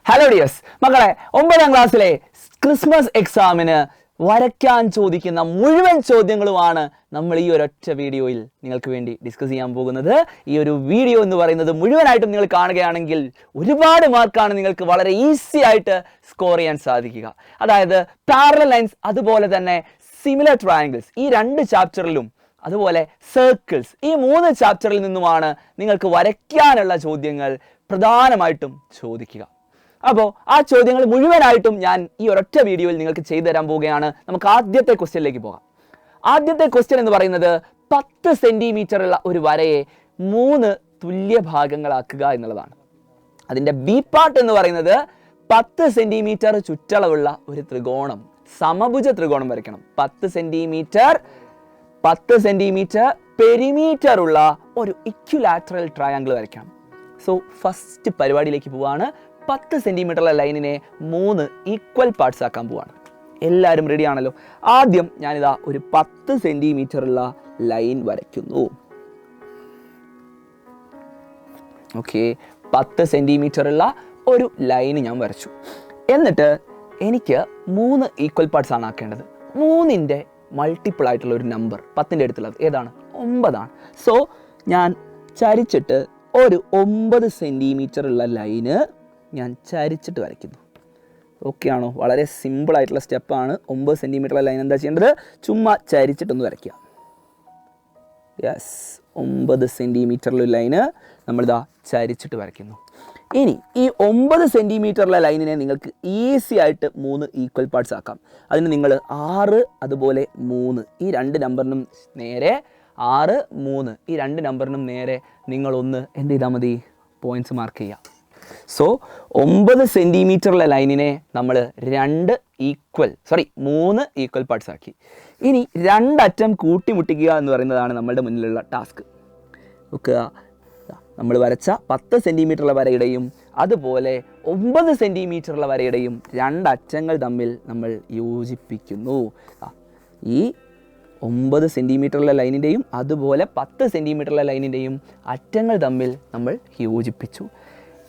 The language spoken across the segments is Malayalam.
ഹലോ ഡിയേഴ്സ്, മക്കളെ 9ാം ക്ലാസ്സിലെ ക്രിസ്മസ് എക്സാമിന് വരയ്ക്കാൻ ചോദിക്കുന്ന മുഴുവൻ ചോദ്യങ്ങളുമാണ് നമ്മൾ ഈ ഒരൊറ്റ വീഡിയോയിൽ നിങ്ങൾക്ക് വേണ്ടി ഡിസ്കസ് ചെയ്യാൻ പോകുന്നത്. ഈ ഒരു വീഡിയോ എന്ന് പറയുന്നത് മുഴുവനായിട്ടും നിങ്ങൾ കാണുകയാണെങ്കിൽ ഒരുപാട് മാർക്കാണ് നിങ്ങൾക്ക് വളരെ ഈസി ആയിട്ട് സ്കോർ ചെയ്യാൻ സാധിക്കുക. അതായത് പാരലൽ ലൈൻസ്, അതുപോലെ തന്നെ സിമിലർ ട്രയാങ്കിൾസ്, ഈ 2 ചാപ്റ്ററിലും അതുപോലെ സർക്കിൾസ്, ഈ 3 ചാപ്റ്ററിൽ നിന്നുമാണ് നിങ്ങൾക്ക് വരയ്ക്കാനുള്ള ചോദ്യങ്ങൾ പ്രധാനമായിട്ടും ചോദിക്കുക. അപ്പോൾ ആ ചോദ്യങ്ങൾ മുഴുവനായിട്ടും ഞാൻ ഈ ഒരൊറ്റ വീഡിയോയിൽ നിങ്ങൾക്ക് ചെയ്തു തരാൻ പോവുകയാണ്. നമുക്ക് ആദ്യത്തെ ക്വസ്റ്റ്യനിലേക്ക് പോകാം. ആദ്യത്തെ ക്വസ്റ്റ്യൻ എന്ന് പറയുന്നത് 10 സെന്റിമീറ്ററുള്ള ഒരു വരയെ 3 തുല്യ ഭാഗങ്ങളാക്കുക എന്നുള്ളതാണ്. അതിൻ്റെ ബി പാർട്ട് എന്ന് പറയുന്നത് 10 സെന്റിമീറ്റർ ചുറ്റളവുള്ള ഒരു ത്രികോണം, സമഭുജ ത്രികോണം വരയ്ക്കണം. 10 സെന്റിമീറ്റർ പെരിമീറ്റർ ഉള്ള ഒരു ഇക്വിലാറ്ററൽ ട്രയാങ്കിൾ വരയ്ക്കണം. സോ ഫസ്റ്റ് പരിപാടിയിലേക്ക് പോവാണ്. 10 സെന്റിമീറ്ററുള്ള ലൈനിനെ 3 ഈക്വൽ പാർട്സ് ആക്കാൻ പോവാണ്. എല്ലാവരും റെഡി ആണല്ലോ? ആദ്യം ഞാനിതാ ഒരു 10 സെന്റിമീറ്ററുള്ള ലൈൻ വരയ്ക്കുന്നു. ഓക്കെ, 10 സെന്റിമീറ്ററുള്ള ഒരു ലൈൻ ഞാൻ വരച്ചു. എന്നിട്ട് എനിക്ക് 3 ഈക്വൽ പാർട്സ് ആണ് ആക്കേണ്ടത്. 3ന്റെ മൾട്ടിപ്പിൾ ആയിട്ടുള്ള ഒരു നമ്പർ 10ന്റെ അടുത്തുള്ളത് ഏതാണ്? 9 ആണ്. സോ ഞാൻ ചരിച്ചിട്ട് ഒരു 9 സെന്റിമീറ്റർ ഉള്ള ലൈന് ഞാൻ ചരിച്ചിട്ട് വരയ്ക്കുന്നു. ഓക്കെ ആണോ? വളരെ സിമ്പിൾ ആയിട്ടുള്ള സ്റ്റെപ്പാണ്. 9 സെന്റിമീറ്റർ ലൈൻ എന്താ ചെയ്യേണ്ടത്? ചുമ്മാ ചരിച്ചിട്ടൊന്ന് വരയ്ക്കുക. യെസ്, 9 സെന്റിമീറ്ററിലുള്ള ലൈന് നമ്മളിതാ ചരിച്ചിട്ട് വരയ്ക്കുന്നു. ഇനി ഈ 9 സെന്റിമീറ്ററിലെ ലൈനിനെ നിങ്ങൾക്ക് ഈസി ആയിട്ട് 3 ഈക്വൽ പാർട്സ് ആക്കാം. അതിന് നിങ്ങൾ 6 അതുപോലെ 3 ഈ 2 നമ്പറിനും നേരെ 6, 3 ഈ 2 നമ്പറിനും നേരെ നിങ്ങളൊന്ന് എന്ത് ചെയ്താൽ മതി? പോയിന്റ്സ് മാർക്ക് ചെയ്യുക. സോ 9 സെന്റിമീറ്ററിലെ ലൈനിനെ നമ്മൾ 3 ഈക്വൽ പാർട്സ് ആക്കി. ഇനി 2 അറ്റം കൂട്ടിമുട്ടിക്കുക എന്ന് പറയുന്നതാണ് നമ്മളുടെ മുന്നിലുള്ള ടാസ്ക്. ഓക്കെ, നമ്മൾ വരച്ച 10 സെന്റിമീറ്ററുള്ള വരയുടെയും അതുപോലെ 9 സെന്റിമീറ്ററുള്ള വരയുടെയും 2 അറ്റങ്ങൾ തമ്മിൽ നമ്മൾ യോജിപ്പിക്കുന്നു. ഈ 9 സെന്റിമീറ്ററുള്ള ലൈനിൻ്റെയും അതുപോലെ 10 സെന്റിമീറ്ററുള്ള ലൈനിൻ്റെയും അറ്റങ്ങൾ തമ്മിൽ നമ്മൾ യോജിപ്പിച്ചു.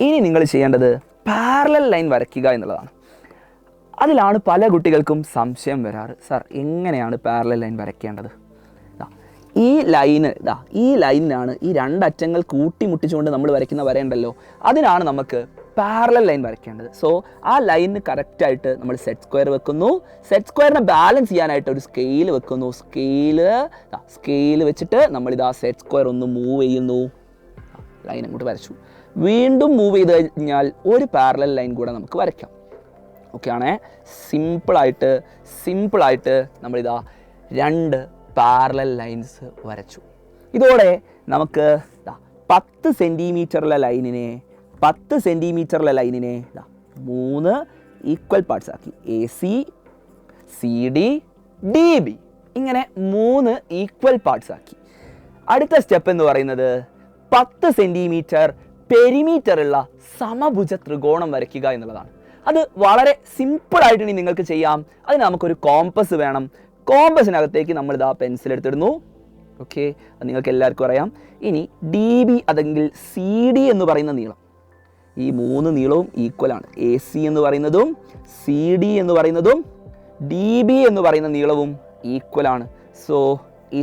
ഇനി നിങ്ങൾ ചെയ്യേണ്ടത് പാരലൽ ലൈൻ വരയ്ക്കുക എന്നുള്ളതാണ്. അതിലാണ് പല കുട്ടികൾക്കും സംശയം വരാറ്. സാർ, എങ്ങനെയാണ് പാരലൽ ലൈൻ വരയ്ക്കേണ്ടത്? ഈ ലൈനിനാണ് ഈ 2 അറ്റങ്ങൾ കൂട്ടിമുട്ടിച്ചുകൊണ്ട് നമ്മൾ വരയ്ക്കുന്ന വരയുണ്ടല്ലോ, അതിനാണ് നമുക്ക് പാരലൽ ലൈൻ വരയ്ക്കേണ്ടത്. സോ ആ ലൈനിന് കറക്റ്റായിട്ട് നമ്മൾ സെറ്റ് സ്ക്വയർ വെക്കുന്നു. സെറ്റ് സ്ക്വയറിനെ ബാലൻസ് ചെയ്യാനായിട്ട് ഒരു സ്കെയിൽ വെക്കുന്നു. സ്കെയിൽ വെച്ചിട്ട് നമ്മളിതാ സെറ്റ് സ്ക്വയർ ഒന്ന് മൂവ് ചെയ്യുന്നു. ലൈൻ അങ്ങോട്ട് വരച്ചു. വീണ്ടും മൂവ് ചെയ്ത് കഴിഞ്ഞാൽ ഒരു പാരലൽ ലൈൻ കൂടെ നമുക്ക് വരയ്ക്കാം. ഓക്കെ ആണേ? സിമ്പിളായിട്ട് നമ്മളിതാ 2 പാരലൽ ലൈൻസ് വരച്ചു. ഇതോടെ നമുക്ക് 10 സെന്റിമീറ്ററുള്ള ലൈനിനെ 3 ഈക്വൽ പാർട്സ് ആക്കി. AC, CD, DB ഇങ്ങനെ 3 ഈക്വൽ പാർട്സ് ആക്കി. അടുത്ത സ്റ്റെപ്പ് എന്ന് പറയുന്നത് 10 സെന്റിമീറ്റർ പെരിമീറ്റർ ഉള്ള സമഭുജ ത്രികോണം വരയ്ക്കുക എന്നുള്ളതാണ്. അത് വളരെ സിമ്പിളായിട്ട് ഇനി നിങ്ങൾക്ക് ചെയ്യാം. അതിന് നമുക്കൊരു കോമ്പസ് വേണം. കോമ്പസിനകത്തേക്ക് നമ്മൾ ഇതാ പെൻസിൽ എടുത്തിടുന്നു. ഓക്കെ, അത് നിങ്ങൾക്ക് എല്ലാവർക്കും അറിയാം. ഇനി DB അല്ലെങ്കിൽ CD എന്ന് പറയുന്ന നീളം, ഈ 3 നീളവും ഈക്വലാണ്. AC എന്ന് പറയുന്നതും CD എന്ന് പറയുന്നതും DB എന്ന് പറയുന്ന നീളവും ഈക്വലാണ്. സോ ഈ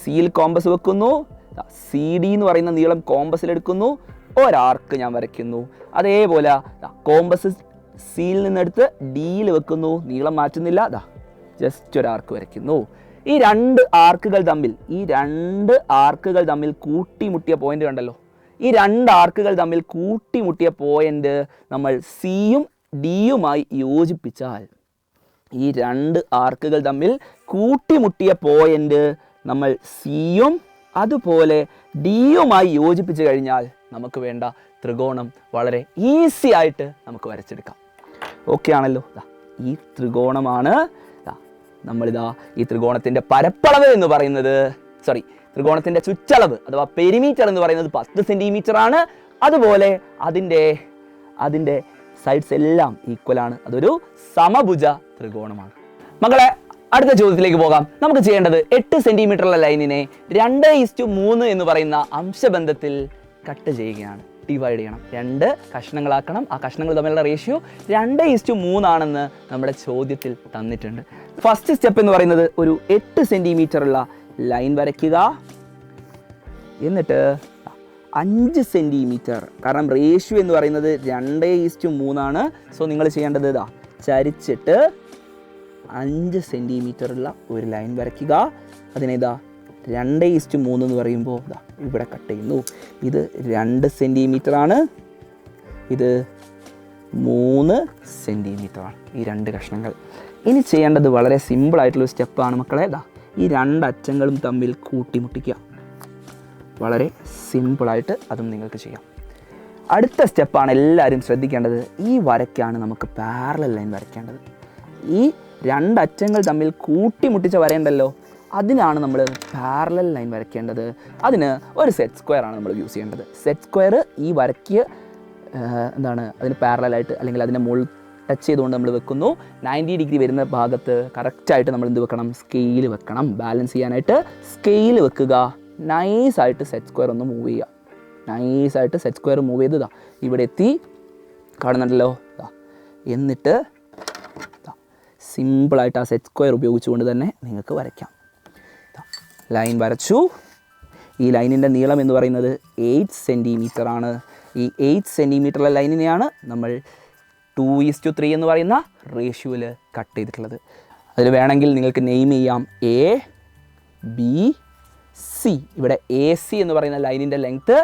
സിയിൽ കോമ്പസ് വെക്കുന്നു. CD എന്ന് പറയുന്ന നീളം കോമ്പസിലെടുക്കുന്നു. ഒരാർക്ക് ഞാൻ വരയ്ക്കുന്നു. അതേപോലെ കോമ്പസ് സിയിൽ നിന്നെടുത്ത് Dയിൽ വെക്കുന്നു. നീളം മാറ്റുന്നില്ല, ജസ്റ്റ് ഒരാർക്ക് വരയ്ക്കുന്നു. ഈ 2 ആർക്കുകൾ തമ്മിൽ കൂട്ടിമുട്ടിയ പോയിന്റ് കണ്ടല്ലോ. ഈ 2 ആർക്കുകൾ തമ്മിൽ കൂട്ടിമുട്ടിയ പോയിന്റ് നമ്മൾ സിയും ഡിയുമായി യോജിപ്പിച്ചാൽ, ഈ 2 ആർക്കുകൾ തമ്മിൽ കൂട്ടിമുട്ടിയ പോയിന്റ് നമ്മൾ സിയും അതുപോലെ ഡിയുമായി യോജിപ്പിച്ച് കഴിഞ്ഞാൽ നമുക്ക് വേണ്ട ത്രികോണം വളരെ ഈസി ആയിട്ട് നമുക്ക് വരച്ചെടുക്കാം. ഓക്കെ ആണല്ലോ? ഈ ത്രികോണമാണ് ഈ ത്രികോണത്തിൻ്റെ പരപ്പളവ് എന്ന് പറയുന്നത്, ത്രികോണത്തിൻ്റെ ചുറ്റളവ് അഥവാ പെരിമീറ്റർ എന്ന് പറയുന്നത് 10 സെന്റിമീറ്റർ ആണ്. അതുപോലെ അതിൻ്റെ സൈഡ്സ് എല്ലാം ഈക്വൽ ആണ്. അതൊരു സമഭുജ ത്രികോണമാണ്. മക്കളെ, അടുത്ത ചോദ്യത്തിലേക്ക് പോകാം. നമുക്ക് ചെയ്യേണ്ടത് 8 സെന്റിമീറ്ററുള്ള ലൈനിനെ 2:3 എന്ന് പറയുന്ന അംശബന്ധത്തിൽ കട്ട് ചെയ്യുകയാണ്. ഡിവൈഡ് ചെയ്യണം, 2 കഷ്ണങ്ങളാക്കണം. ആ കഷ്ണങ്ങൾ തമ്മിലുള്ള റേഷ്യോ 2:3 ആണെന്ന് നമ്മുടെ ചോദ്യത്തിൽ തന്നിട്ടുണ്ട്. ഫസ്റ്റ് സ്റ്റെപ്പ് എന്ന് പറയുന്നത് ഒരു 8 സെൻറ്റിമീറ്ററുള്ള ലൈൻ വരയ്ക്കുക. എന്നിട്ട് 5 സെൻറ്റിമീറ്റർ, കാരണം റേഷ്യോ എന്ന് പറയുന്നത് 2:3 ആണ്. സോ നിങ്ങൾ ചെയ്യേണ്ടത് ഇതാ, ചരിച്ചിട്ട് 5 സെൻറ്റിമീറ്ററുള്ള ഒരു ലൈൻ വരയ്ക്കുക. അതിനേതാ 2:3 എന്ന് പറയുമ്പോൾ ഇതാ ഇവിടെ കട്ട് ചെയ്യുന്നു. ഇത് 2 സെൻറ്റിമീറ്റർ ആണ്, ഇത് 3 സെൻറ്റിമീറ്റർ ആണ്, ഈ 2 കഷ്ണങ്ങൾ. ഇനി ചെയ്യേണ്ടത് വളരെ സിമ്പിളായിട്ടുള്ളൊരു സ്റ്റെപ്പാണ് മക്കളെ. ഇതാ ഈ 2 അറ്റങ്ങളും തമ്മിൽ കൂട്ടിമുട്ടിക്കുക. വളരെ സിമ്പിളായിട്ട് അതും നിങ്ങൾക്ക് ചെയ്യാം. അടുത്ത സ്റ്റെപ്പാണ് എല്ലാവരും ശ്രദ്ധിക്കേണ്ടത്. ഈ വരയ്ക്കാണ് നമുക്ക് പാരലൽ ലൈൻ വരയ്ക്കേണ്ടത്. ഈ 2 അറ്റങ്ങൾ തമ്മിൽ കൂട്ടിമുട്ടിച്ച വരയുണ്ടല്ലോ, അതിനാണ് നമ്മൾ പാരലൽ ലൈൻ വരയ്ക്കേണ്ടത്. അതിന് ഒരു സെറ്റ് സ്ക്വയർ ആണ് നമ്മൾ യൂസ് ചെയ്യേണ്ടത്. സെറ്റ് സ്ക്വയർ ഈ വരയ്ക്ക് അതിന് പാരലലായിട്ട് അല്ലെങ്കിൽ അതിൻ്റെ മുകളിൽ ടച്ച് ചെയ്തുകൊണ്ട് നമ്മൾ വെക്കുന്നു. 90 ഡിഗ്രി വരുന്ന ഭാഗത്ത് കറക്റ്റായിട്ട് നമ്മൾ എന്ത് വെക്കണം, സ്കെയിൽ വെക്കണം. ബാലൻസ് ചെയ്യാനായിട്ട് സ്കെയിൽ വെക്കുക. നൈസായിട്ട് സെറ്റ് സ്ക്വയർ ഒന്ന് മൂവ് ചെയ്യുക. നൈസായിട്ട് സെറ്റ് സ്ക്വയർ മൂവ് ചെയ്തതാ ഇവിടെ എത്തി, കാണുന്നുണ്ടല്ലോ. എന്നിട്ട് സിമ്പിളായിട്ട് ആ സെറ്റ് സ്ക്വയർ ഉപയോഗിച്ചുകൊണ്ട് തന്നെ നിങ്ങൾക്ക് വരയ്ക്കാം. ലൈൻ വരച്ചു. ഈ ലൈനിൻ്റെ നീളം എന്ന് പറയുന്നത് 8 സെൻറ്റിമീറ്റർ ആണ്. ഈ 8 സെൻറ്റിമീറ്ററുള്ള ലൈനിനെയാണ് നമ്മൾ 2:3 എന്ന് പറയുന്ന റേഷ്യോയിൽ കട്ട് ചെയ്തിട്ടുള്ളത്. അതിൽ വേണമെങ്കിൽ നിങ്ങൾക്ക് നെയിം ചെയ്യാം ABC. ഇവിടെ AC എന്ന് പറയുന്ന ലൈനിൻ്റെ ലെങ്ത്ത്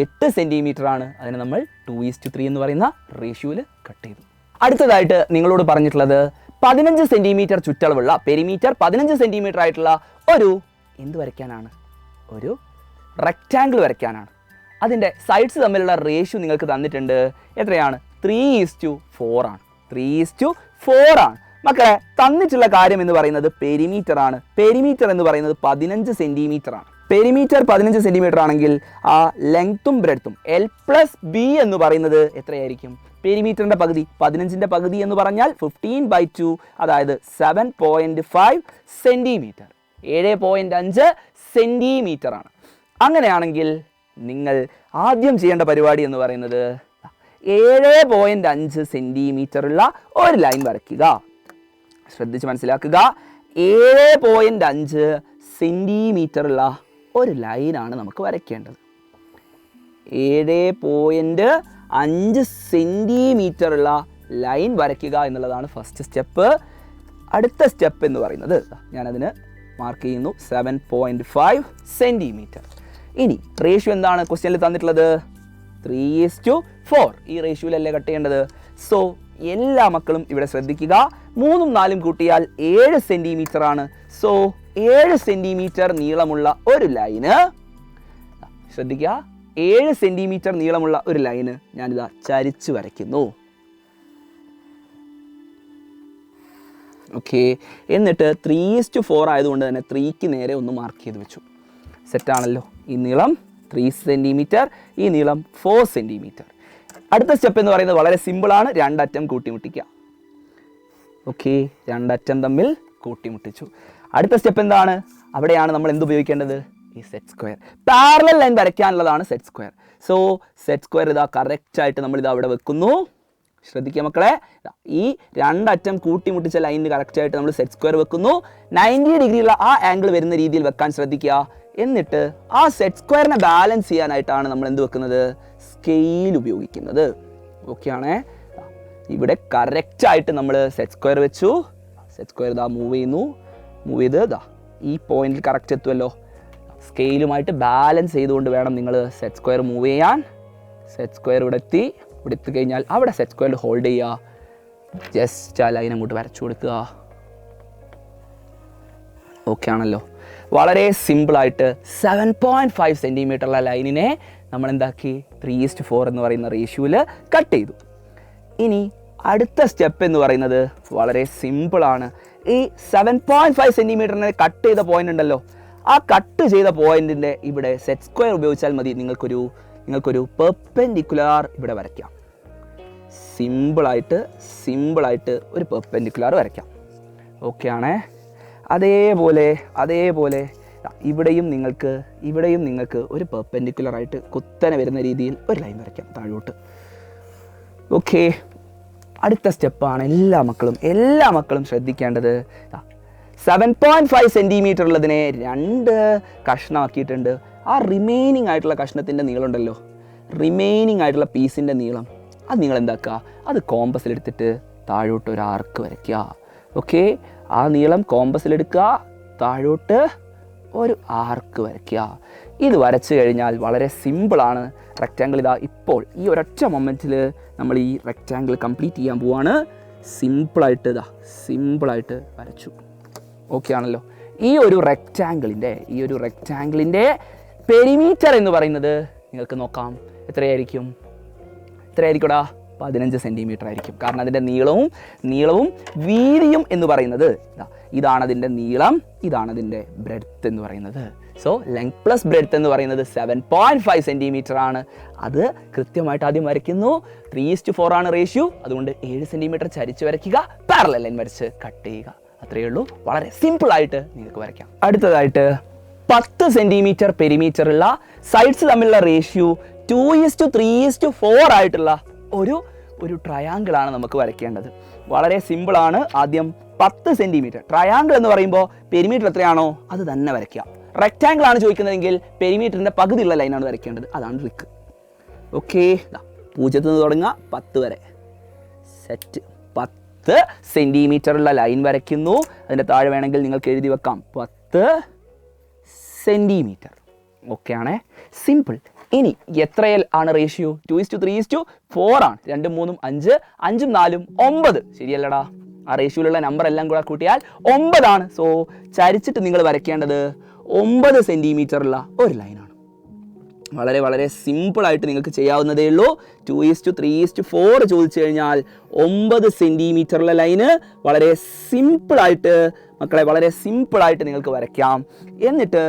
8 സെൻറ്റിമീറ്റർ ആണ്. അതിനെ നമ്മൾ 2:3 എന്ന് പറയുന്ന റേഷ്യോയിൽ കട്ട് ചെയ്തു. അടുത്തതായിട്ട് നിങ്ങളോട് പറഞ്ഞിട്ടുള്ളത് 15 സെൻറ്റിമീറ്റർ ചുറ്റളവുള്ള പെരിമീറ്റർ 15 സെൻറ്റിമീറ്റർ ആയിട്ടുള്ള ഒരു എന്ത് വരയ്ക്കാനാണ്, ഒരു റെക്റ്റാങ്കിൾ വരയ്ക്കാനാണ്. അതിൻ്റെ സൈഡ്സ് തമ്മിലുള്ള റേഷ്യോ നിങ്ങൾക്ക് തന്നിട്ടുണ്ട്. എത്രയാണ്? 3:4 ആണ്. 3:4 ആണ്. മക്കളെ, തന്നിട്ടുള്ള കാര്യം എന്ന് പറയുന്നത് പെരിമീറ്റർ ആണ്. പെരിമീറ്റർ എന്ന് പറയുന്നത് 15 സെൻറ്റിമീറ്റർ ആണ്. പെരിമീറ്റർ 15 സെൻറ്റിമീറ്റർ ആണെങ്കിൽ ആ ലെങ്ത്തും ബ്രെഡ്ത്തും L+B എന്ന് പറയുന്നത് എത്രയായിരിക്കും? പെരിമീറ്ററിൻ്റെ പകുതി, 15ൻ്റെ പകുതി എന്ന് പറഞ്ഞാൽ 15/2, അതായത് 7.5 സെൻറ്റിമീറ്റർ. 7.5 സെൻറ്റിമീറ്റർ ആണ്. അങ്ങനെയാണെങ്കിൽ നിങ്ങൾ ആദ്യം ചെയ്യേണ്ട പരിപാടി എന്ന് പറയുന്നത് 7.5 സെൻറ്റിമീറ്ററുള്ള ഒരു ലൈൻ വരയ്ക്കുക. ശ്രദ്ധിച്ച് മനസ്സിലാക്കുക. 7.5 സെൻറ്റിമീറ്ററുള്ള ഒരു ലൈനാണ് നമുക്ക് വരയ്ക്കേണ്ടത്. 7.5 സെൻറ്റിമീറ്ററുള്ള ലൈൻ വരയ്ക്കുക എന്നുള്ളതാണ് ഫസ്റ്റ് സ്റ്റെപ്പ്. അടുത്ത സ്റ്റെപ്പ് എന്ന് പറയുന്നത് ഞാനതിന് മാർക്ക് ചെയ്യുന്നു 7.5 സെൻറ്റിമീറ്റർ. ഇനി റേഷ്യോ എന്താണ് ക്വസ്റ്റ്യനിൽ തന്നിട്ടുള്ളത്? 3:4. ഈ റേഷ്യോയിലല്ലേ കട്ട് ചെയ്യേണ്ടത്. സോ എല്ലാ മക്കളും ഇവിടെ ശ്രദ്ധിക്കുക. 3ഉം 4ഉം കൂട്ടിയാൽ 7 സെൻറ്റിമീറ്റർ ആണ്. സോ 7 സെൻറ്റിമീറ്റർ നീളമുള്ള ഒരു ലൈന്, ശ്രദ്ധിക്കുക, 7 സെൻറ്റിമീറ്റർ നീളമുള്ള ഒരു ലൈന് ഞാനിതാ ചരിച്ച് വരയ്ക്കുന്നു. ഓക്കെ. എന്നിട്ട് 3:4 ആയതുകൊണ്ട് തന്നെ 3ക്ക് നേരെ ഒന്ന് മാർക്ക് ചെയ്ത് വെച്ചു. സെറ്റാണല്ലോ. ഈ നീളം 3 സെൻറ്റിമീറ്റർ, ഈ നീളം 4 സെൻറ്റിമീറ്റർ. അടുത്ത സ്റ്റെപ്പ് എന്ന് പറയുന്നത് വളരെ സിമ്പിളാണ്. 2 അറ്റം കൂട്ടിമുട്ടിക്കുക. ഓക്കെ, 2 അറ്റം തമ്മിൽ കൂട്ടിമുട്ടിച്ചു. അടുത്ത സ്റ്റെപ്പ് എന്താണ്? അവിടെയാണ് നമ്മൾ എന്ത് ഉപയോഗിക്കേണ്ടത്? ഈ സെറ്റ് സ്ക്വയർ. പാരലൽ ലൈൻ വരയ്ക്കാനുള്ളതാണ് set square. So set square ഇതാ കറക്റ്റായിട്ട് നമ്മളിതാ അവിടെ വെക്കുന്നു. ശ്രദ്ധിക്കുക മക്കളെ, ഈ 2 അറ്റം കൂട്ടിമുട്ടിച്ച ലൈനിന് കറക്റ്റായിട്ട് നമ്മൾ സെറ്റ് സ്ക്വയർ വെക്കുന്നു. 90 ഡിഗ്രിയുള്ള ആ ആംഗിൾ വരുന്ന രീതിയിൽ വെക്കാൻ ശ്രദ്ധിക്കുക. എന്നിട്ട് ആ സെറ്റ് സ്ക്വയറിനെ ബാലൻസ് ചെയ്യാനായിട്ടാണ് നമ്മൾ എന്ത് വെക്കുന്നത്? സ്കെയിൽ ഉപയോഗിക്കുന്നത്. ഓക്കെ ആണേ. ഇവിടെ കറക്റ്റായിട്ട് നമ്മൾ സെറ്റ് സ്ക്വയർ വെച്ചു. സെറ്റ് സ്ക്വയർ ഇതാ മൂവ് ചെയ്യുന്നു. മൂവ് ചെയ്ത് ഇതാ ഈ പോയിന്റിൽ കറക്റ്റ് എത്തുമല്ലോ. സ്കെയിലുമായിട്ട് ബാലൻസ് ചെയ്തുകൊണ്ട് വേണം നിങ്ങൾ സെറ്റ് സ്ക്വയർ മൂവ് ചെയ്യാൻ. സെറ്റ് സ്ക്വയർ ഇവിടെ എത്തിക്കഴിഞ്ഞാൽ അവിടെ സെറ്റ് സ്ക്വയറിൽ ഹോൾഡ് ചെയ്യുക. ജസ്റ്റ് ആ ലൈൻ അങ്ങോട്ട് വരച്ചു കൊടുക്കുക. ഓക്കെ ആണല്ലോ. വളരെ സിമ്പിളായിട്ട് 7.5 സെൻറ്റിമീറ്ററുള്ള ലൈനിനെ നമ്മൾ എന്താക്കി? 3:4 എന്ന് പറയുന്ന റേഷ്യോയിൽ കട്ട് ചെയ്തു. ഇനി അടുത്ത സ്റ്റെപ്പ് എന്ന് പറയുന്നത് വളരെ സിമ്പിളാണ്. ഈ 7.5 സെൻറ്റിമീറ്ററിനെ കട്ട് ചെയ്ത പോയിന്റ് ഉണ്ടല്ലോ, ആ കട്ട് ചെയ്ത പോയിന്റിൻ്റെ ഇവിടെ സെറ്റ് സ്ക്വയർ ഉപയോഗിച്ചാൽ മതി. നിങ്ങൾക്കൊരു പെർപെൻഡിക്കുലർ ഇവിടെ വരയ്ക്കാം. സിമ്പിളായിട്ട് ഒരു പെർപെൻഡിക്കുലർ വരയ്ക്കാം. ഓക്കെ ആണേ. അതേപോലെ ഇവിടെയും നിങ്ങൾക്ക് ഒരു പെർപെൻഡിക്കുലറായിട്ട് കുത്തനെ വരുന്ന രീതിയിൽ ഒരു ലൈൻ വരയ്ക്കാം താഴോട്ട്. ഓക്കെ, അടുത്ത സ്റ്റെപ്പാണ് എല്ലാ മക്കളും ശ്രദ്ധിക്കേണ്ടത്. 7.5 സെൻറ്റിമീറ്റർ ഉള്ളതിനെ 2 കഷ്ണമാക്കിയിട്ടുണ്ട്. ആ റിമൈനിങ് ആയിട്ടുള്ള കഷ്ണത്തിൻ്റെ നീളം ഉണ്ടല്ലോ, റിമൈനിങ് ആയിട്ടുള്ള പീസിൻ്റെ നീളം, അത് നിങ്ങൾ എന്താക്കുക, അത് കോമ്പസിലെടുത്തിട്ട് താഴോട്ട് ഒരു ആർക്ക് വരയ്ക്കുക. ഓക്കെ, ആ നീളം കോമ്പസിലെടുക്കുക, താഴോട്ട് ഒരു ആർക്ക് വരയ്ക്കുക. ഇത് വരച്ചു കഴിഞ്ഞാൽ വളരെ സിമ്പിളാണ്. റെക്റ്റാങ്കിൾ ഇതാ ഇപ്പോൾ ഈ ഒരൊറ്റ മൊമെൻറ്റിൽ നമ്മൾ ഈ റെക്റ്റാങ്കിൾ കംപ്ലീറ്റ് ചെയ്യാൻ പോവാണ്. സിമ്പിളായിട്ട് വരച്ചു. ഓക്കെ ആണല്ലോ. ഈ ഒരു റെക്റ്റാങ്കിളിൻ്റെ പെരിമീറ്റർ എന്ന് പറയുന്നത് നിങ്ങൾക്ക് നോക്കാം, എത്രയായിരിക്കുംടാ? 15 സെൻറ്റിമീറ്റർ ആയിരിക്കും. കാരണം അതിൻ്റെ നീളവും വീതിയും എന്ന് പറയുന്നത് ഇതാണ് അതിൻ്റെ നീളം, ഇതാണ് അതിൻ്റെ ബ്രെഡ്ത്ത് എന്ന് പറയുന്നത്. സോ ലെങ്ത് പ്ലസ് ബ്രെഡ്ത്ത് എന്ന് പറയുന്നത് 7.5 സെൻറ്റിമീറ്റർ ആണ്. അത് കൃത്യമായിട്ട് ആദ്യം വരയ്ക്കുന്നു. 3:4 ആണ് റേഷ്യോ. അതുകൊണ്ട് 7 സെൻറ്റിമീറ്റർ ചരിച്ച് വരയ്ക്കുക, പാരലൽ ലൈൻ വരച്ച് കട്ട് ചെയ്യുക. അത്രയേ ഉള്ളൂ. വളരെ സിമ്പിളായിട്ട് നിങ്ങൾക്ക് വരയ്ക്കാം. അടുത്തതായിട്ട് 10 സെൻറ്റിമീറ്റർ പെരിമീറ്റർ ഉള്ള സൈഡ്സ് തമ്മിലുള്ള റേഷ്യോ 2:3:4 ആയിട്ടുള്ള ഒരു ട്രയാങ്കിൾ ആണ് നമുക്ക് വരയ്ക്കേണ്ടത്. വളരെ സിമ്പിളാണ്. ആദ്യം 10 സെൻറ്റിമീറ്റർ ട്രയാങ്കിൾ എന്ന് പറയുമ്പോൾ പെരിമീറ്റർ എത്രയാണോ അത് തന്നെ വരയ്ക്കുക. റെക്റ്റാങ്കിൾ ആണ് ചോദിക്കുന്നതെങ്കിൽ പെരിമീറ്ററിൻ്റെ പകുതിയുള്ള ലൈനാണ് വരയ്ക്കേണ്ടത്. അതാണ് ട്രിക്ക്. ഓക്കെ, 0 നിന്ന് തുടങ്ങുക 10 വരെ. സെറ്റ്. 10 സെൻറ്റിമീറ്റർ ഉള്ള ലൈൻ വരയ്ക്കുന്നു. അതിൻ്റെ താഴെ വേണമെങ്കിൽ നിങ്ങൾക്ക് എഴുതി വെക്കാം 10 സെൻറ്റിമീറ്റർ. ഓക്കെ ആണേ, സിമ്പിൾ. ഇനി എത്രയിൽ ആണ് റേഷ്യോ? 2:3:4 ആണ്. 2 3 5, 5 4 9. ശരിയല്ലടാ? ആ റേഷ്യോയിലുള്ള നമ്പർ എല്ലാം കൂടെ കൂട്ടിയാൽ 9 ആണ്. സോ ചരിച്ചിട്ട് നിങ്ങൾ വരയ്ക്കേണ്ടത് 9 സെൻറ്റിമീറ്റർ ഉള്ള ഒരു ലൈനാണ്. വളരെ സിമ്പിളായിട്ട് നിങ്ങൾക്ക് ചെയ്യാവുന്നതേ ഉള്ളൂ. 2:3:4 ചോദിച്ചു കഴിഞ്ഞാൽ 9 സെൻറ്റിമീറ്ററുള്ള ലൈന് വളരെ സിമ്പിളായിട്ട് നിങ്ങൾക്ക് വരയ്ക്കാം. എന്നിട്ട്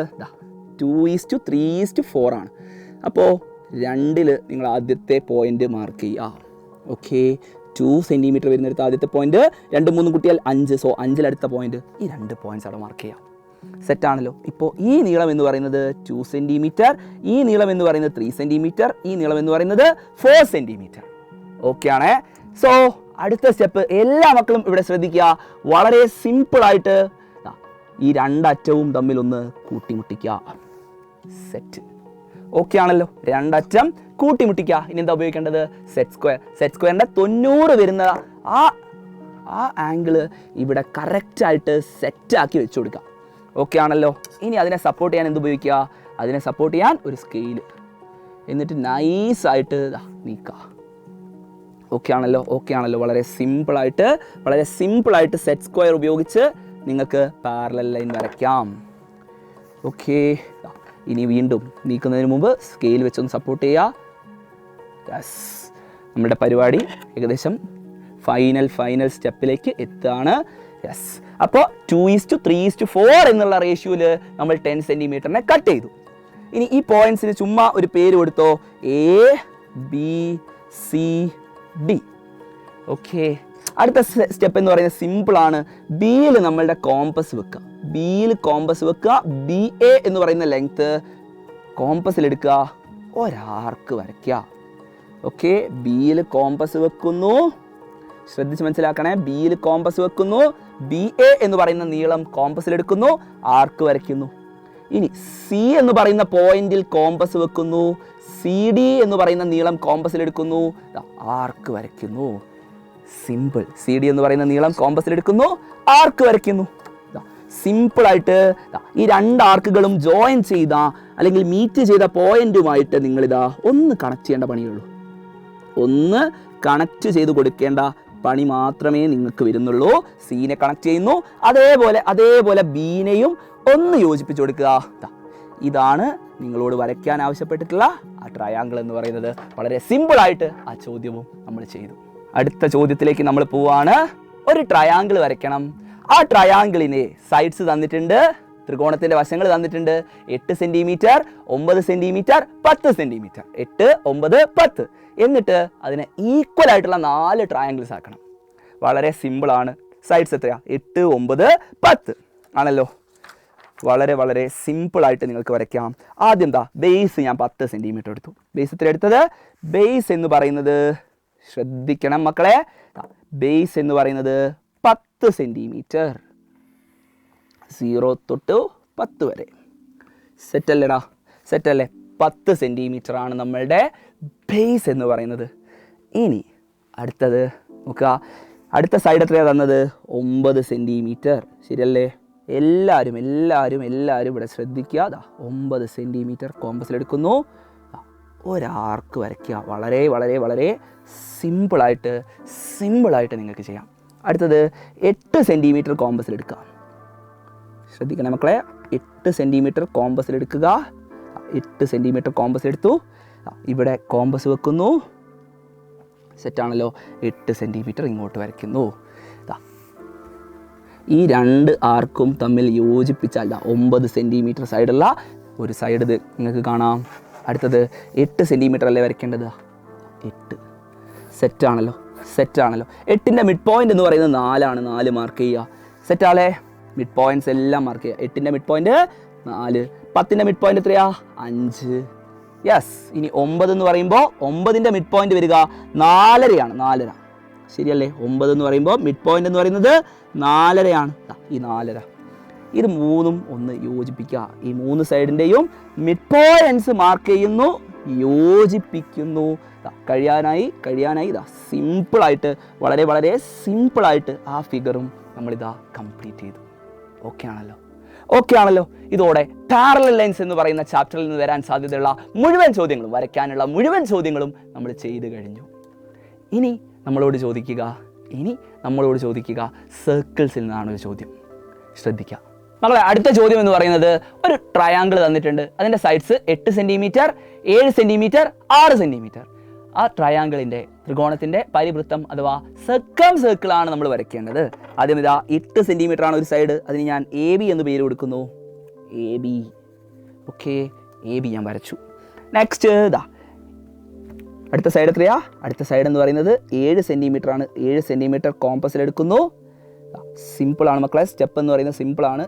2:3:4 ആണ്. അപ്പോൾ 2-ൽ നിങ്ങൾ ആദ്യത്തെ പോയിന്റ് മാർക്ക് ചെയ്യുക. ഓക്കെ, 2 സെൻറ്റിമീറ്റർ വരുന്നിടത്ത് ആദ്യത്തെ പോയിന്റ്, 2 3 കൂട്ടിയാൽ 5. സോ 5-ൽ അടുത്ത പോയിന്റ്, ഈ 2 പോയിന്റ്സ് അവിടെ മാർക്ക് ചെയ്യാം. സെറ്റാണല്ലോ. ഇപ്പോൾ ഈ നീളം എന്ന് പറയുന്നത് 2 സെൻറ്റിമീറ്റർ, ഈ നീളം എന്ന് പറയുന്നത് 3 സെൻറ്റിമീറ്റർ, ഈ നീളം എന്ന് പറയുന്നത് 4 സെൻറ്റിമീറ്റർ. ഓക്കെ ആണേ. സോ അടുത്ത സ്റ്റെപ്പ് എല്ലാ മക്കളും ഇവിടെ ശ്രദ്ധിക്കുക. വളരെ സിമ്പിളായിട്ട് ഈ 2 അറ്റവും തമ്മിൽ ഒന്ന് കൂട്ടിമുട്ടിക്കുക. സെറ്റ്. ഓക്കെ ആണല്ലോ. 2 അറ്റം കൂട്ടിമുട്ടിക്കുക. ഇനി എന്താ ഉപയോഗിക്കേണ്ടത്? സെറ്റ് സ്ക്വയറിൻ്റെ 90 വരുന്ന ആ ആംഗിള് ഇവിടെ കറക്റ്റായിട്ട് സെറ്റാക്കി വെച്ച് കൊടുക്കുക. ഓക്കെ ആണല്ലോ. ഇനി അതിനെ സപ്പോർട്ട് ചെയ്യാൻ എന്ത് ഉപയോഗിക്കുക? അതിനെ സപ്പോർട്ട് ചെയ്യാൻ ഒരു സ്കെയില്, എന്നിട്ട് നൈസായിട്ട് നീക്കുക. ഓക്കെ ആണല്ലോ. വളരെ സിമ്പിളായിട്ട് സെറ്റ് സ്ക്വയർ ഉപയോഗിച്ച് നിങ്ങൾക്ക് പാരലൽ ലൈൻ വരയ്ക്കാം. ഓക്കെ, ഇനി വീണ്ടും നീക്കുന്നതിന് മുമ്പ് സ്കെയിൽ വെച്ചൊന്ന് സപ്പോർട്ട് ചെയ്യുക. യെസ്, നമ്മുടെ പരിപാടി ഏകദേശം ഫൈനൽ സ്റ്റെപ്പിലേക്ക് എത്തുകയാണ്. യെസ്, അപ്പോൾ 2:3:4 എന്നുള്ള റേഷ്യോയിൽ നമ്മൾ 10 സെൻറ്റിമീറ്ററിനെ കട്ട് ചെയ്തു. ഇനി ഈ പോയിന്റ്സിന് ചുമ്മാ ഒരു പേര് കൊടുത്തോ, ABCD. ഓക്കെ, അടുത്ത സ്റ്റെപ്പ് എന്ന് പറയുന്നത് സിമ്പിളാണ്. ബിയിൽ നമ്മളുടെ കോമ്പസ് വെക്കുക. BA എന്ന് പറയുന്ന ലെങ്ത്ത് കോമ്പസിലെടുക്കുക, ഒരാർക്ക് വരയ്ക്കുക. ഓക്കെ, ബിയിൽ കോമ്പസ് വെക്കുന്നു. ശ്രദ്ധിച്ച് മനസ്സിലാക്കണേ. ബിയിൽ കോമ്പസ് വെക്കുന്നു, BA എന്ന് പറയുന്ന നീളം കോമ്പസിലെടുക്കുന്നു, ആർക്ക് വരയ്ക്കുന്നു. ഇനി സി എന്ന് പറയുന്ന പോയിന്റിൽ കോമ്പസ് വെക്കുന്നു, CD എന്ന് പറയുന്ന നീളം കോമ്പസിലെടുക്കുന്നു, ആർക്ക് വരയ്ക്കുന്നു. സിമ്പിൾ. CD എന്ന് പറയുന്ന നീളം കോമ്പസിലെടുക്കുന്നു, ആർക്ക് വരയ്ക്കുന്നു. സിമ്പിളായിട്ട് ഈ 2 ആർക്കുകളും ജോയിൻ ചെയ്ത അല്ലെങ്കിൽ മീറ്റ് ചെയ്ത പോയിന്റുമായിട്ട് നിങ്ങളിതാ ഒന്ന് കണക്ട് ചെയ്യേണ്ട പണിയുള്ളൂ. ഒന്ന് കണക്ട് ചെയ്ത് കൊടുക്കേണ്ട പണി മാത്രമേ നിങ്ങൾക്ക് വരുന്നുള്ളൂ. സീനെ കണക്ട് ചെയ്യുന്നു, അതേപോലെ ബീനെയും ഒന്ന് യോജിപ്പിച്ച് കൊടുക്കുക. ഇതാണ് നിങ്ങളോട് വരയ്ക്കാൻ ആവശ്യപ്പെട്ടിട്ടുള്ള ആ ട്രയാങ്കിൾ എന്ന് പറയുന്നത്. വളരെ സിമ്പിളായിട്ട് ആ ചോദ്യവും നമ്മൾ ചെയ്തു. അടുത്ത ചോദ്യത്തിലേക്ക് നമ്മൾ പോവാണ്. ഒരു ട്രയാങ്കിൾ വരയ്ക്കണം. ആ ട്രയാങ്കിളിനെ സൈഡ്സ് തന്നിട്ടുണ്ട്, ത്രികോണത്തിൻ്റെ വശങ്ങൾ തന്നിട്ടുണ്ട്. 8 സെൻറ്റിമീറ്റർ, 9 സെൻറ്റിമീറ്റർ, 10 സെൻറ്റിമീറ്റർ. 8 9 10. എന്നിട്ട് അതിനെ ഈക്വൽ ആയിട്ടുള്ള 4 ട്രയാങ്കിൾസ് ആക്കണം. വളരെ സിമ്പിളാണ്. സൈഡ്സ് എത്രയാ? 8 9 10 ആണല്ലോ. വളരെ വളരെ സിമ്പിളായിട്ട് നിങ്ങൾക്ക് വരയ്ക്കാം. ആദ്യം എന്താ ബേസ് ഞാൻ 10 സെൻറ്റിമീറ്റർ എടുത്തു. ബേസ് എത്ര എടുത്തത്? ബേസ് എന്ന് പറയുന്നത് ശ്രദ്ധിക്കണം മക്കളെ, ബേസ് എന്ന് പറയുന്നത് 10 സെൻറ്റിമീറ്റർ, 0 തൊട്ട് 10 വരെ. സെറ്റല്ലേടാ? സെറ്റല്ലേ? 10 സെൻറ്റിമീറ്റർ ആണ് നമ്മളുടെ ബേസ് എന്ന് പറയുന്നത്. ഇനി അടുത്തത് നോക്കുക, അടുത്ത സൈഡ് എത്രയാണ് തന്നത്? 9 സെൻറ്റിമീറ്റർ. ശരിയല്ലേ? എല്ലാവരും ഇവിടെ ശ്രദ്ധിക്കുക. 9 സെൻറ്റിമീറ്റർ കോമ്പസിലെടുക്കുന്നു, ഒരാർക്ക് വരയ്ക്കുക. വളരെ വളരെ വളരെ സിമ്പിളായിട്ട് നിങ്ങൾക്ക് ചെയ്യാം. അടുത്തത് 8 സെൻറ്റിമീറ്റർ കോമ്പസിലെടുക്കുക. ശ്രദ്ധിക്കണം മക്കളെ, 8 സെൻറ്റിമീറ്റർ കോമ്പസിലെടുക്കുക. 8 സെൻറ്റിമീറ്റർ കോമ്പസിലെടുത്തു, ഇവിടെ കോമ്പസ് വെക്കുന്നു. സെറ്റാണല്ലോ? 8 സെൻറ്റിമീറ്റർ ഇങ്ങോട്ട് വരയ്ക്കുന്നു. ഈ 2 ആർക്കും തമ്മിൽ യോജിപ്പിച്ചാൽ 9 സെൻറ്റിമീറ്റർ സൈഡുള്ള ഒരു സൈഡ് ഇത് നിങ്ങൾക്ക് കാണാം. അടുത്തത് 8 സെൻറ്റിമീറ്റർ അല്ലേ വരയ്ക്കേണ്ടത്? 8. സെറ്റാണല്ലോ? 8ൻ്റെ മിഡ് പോയിൻ്റ് എന്ന് പറയുന്നത് 4 ആണ്. 4 മാർക്ക് ചെയ്യുക. സെറ്റാളേ? മിഡ് പോയിൻറ്റ്സ് എല്ലാം മാർക്ക് ചെയ്യുക. 8ൻ്റെ മിഡ് പോയിൻ്റ് 4, 10ൻ്റെ മിഡ് പോയിൻ്റ് എത്രയാ? 5. യെസ്. ഇനി 9 എന്ന് പറയുമ്പോൾ 9ൻ്റെ മിഡ് പോയിൻ്റ് വരിക 4.5 ആണ്. 4.5 ശരിയല്ലേ? 9 എന്ന് പറയുമ്പോൾ മിഡ് പോയിൻ്റ് എന്ന് പറയുന്നത് 4.5 ആണ്. ഈ 4.5 ഇത് മൂന്നും ഒന്ന് യോജിപ്പിക്കുക. ഈ 3 സൈഡിൻ്റെയും മിഡ് പോയിൻറ്റ്സ് മാർക്ക് ചെയ്യുന്നു, യോജിപ്പിക്കുന്നു. കഴിയാനായി സിമ്പിളായിട്ട്, വളരെ വളരെ സിമ്പിളായിട്ട് ആ ഫിഗറും നമ്മളിതാ കംപ്ലീറ്റ് ചെയ്തു. ഓക്കെ ആണല്ലോ? ഇതോടെ പാരലൽ ലൈൻസ് എന്ന് പറയുന്ന ചാപ്റ്ററിൽ നിന്ന് വരാൻ സാധ്യതയുള്ള മുഴുവൻ ചോദ്യങ്ങളും, വരയ്ക്കാനുള്ള മുഴുവൻ ചോദ്യങ്ങളും നമ്മൾ ചെയ്തു കഴിഞ്ഞു. ഇനി നമ്മളോട് ചോദിക്കുക സർക്കിൾസിൽ നിന്നാണ് ഒരു ചോദ്യം. ശ്രദ്ധിക്കുക മക്കളെ. അടുത്ത ചോദ്യം എന്ന് പറയുന്നത് ഒരു ട്രയാങ്കിൾ തന്നിട്ടുണ്ട്. അതിൻ്റെ സൈഡ്സ് 8 സെൻറ്റിമീറ്റർ, 7 സെൻറ്റിമീറ്റർ, 6 സെൻറ്റിമീറ്റർ. ആ ത്രികോണത്തിൻ്റെ പരിവൃത്തം അഥവാ സർക്കിളാണ് നമ്മൾ വരയ്ക്കേണ്ടത്. ആദ്യം ഇതാ 8 സെൻറ്റിമീറ്റർ ആണ് ഒരു സൈഡ്. അതിന് ഞാൻ AB എന്ന് പേര് കൊടുക്കുന്നു. AB. ഓക്കെ, AB ഞാൻ വരച്ചു. നെക്സ്റ്റ് ഇതാ അടുത്ത സൈഡ് എത്രയാ? അടുത്ത സൈഡ് എന്ന് പറയുന്നത് 7 സെൻറ്റിമീറ്റർ ആണ്. 7 സെൻറ്റിമീറ്റർ കോമ്പസിലെടുക്കുന്നു. സിമ്പിളാണ് മക്കളെ, സ്റ്റെപ്പ് എന്ന് പറയുന്നത് സിമ്പിളാണ്.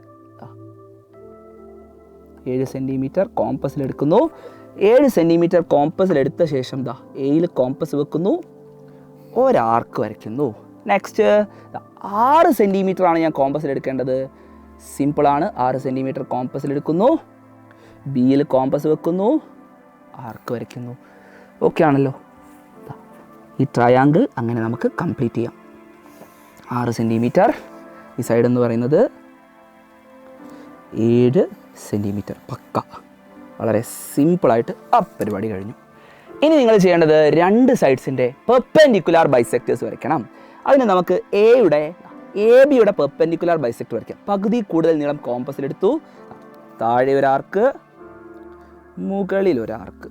7 സെൻറ്റിമീറ്റർ കോമ്പസിലെടുക്കുന്നു. 7 സെൻറ്റിമീറ്റർ കോമ്പസിലെടുത്ത ശേഷം എയിൽ കോമ്പസ് വെക്കുന്നു, ഒരാർക്ക് വരയ്ക്കുന്നു. നെക്സ്റ്റ് 6 സെൻറ്റിമീറ്റർ ആണ് ഞാൻ കോമ്പസിലെടുക്കേണ്ടത്. സിമ്പിളാണ്. 6 സെൻറ്റിമീറ്റർ കോമ്പസിലെടുക്കുന്നു, ബിയിൽ കോമ്പസ് വെക്കുന്നു, ആർക്ക് വരയ്ക്കുന്നു. ഓക്കെ ആണല്ലോ? ഈ ട്രയാങ്കിൾ അങ്ങനെ നമുക്ക് കംപ്ലീറ്റ് ചെയ്യാം. 6 സെൻറ്റിമീറ്റർ, ഈ സൈഡ് എന്ന് പറയുന്നത് 7 സെൻറ്റിമീറ്റർ. പക്ക, വളരെ സിമ്പിളായിട്ട് ആ പരിപാടി കഴിഞ്ഞു. ഇനി നിങ്ങൾ ചെയ്യേണ്ടത് 2 സൈഡ്സിൻ്റെ പെർപെൻഡിക്കുലാർ ബൈസെക്ടേഴ്സ് വരയ്ക്കണം. അതിന് നമുക്ക് AB-യുടെ പെർപെൻഡിക്കുലാർ ബൈസെക്ടർ വരയ്ക്കാം. പകുതി കൂടുതൽ നീളം കോമ്പസിലെടുത്തു, താഴെ ഒരാർക്ക്, മുകളിൽ ഒരാർക്ക്.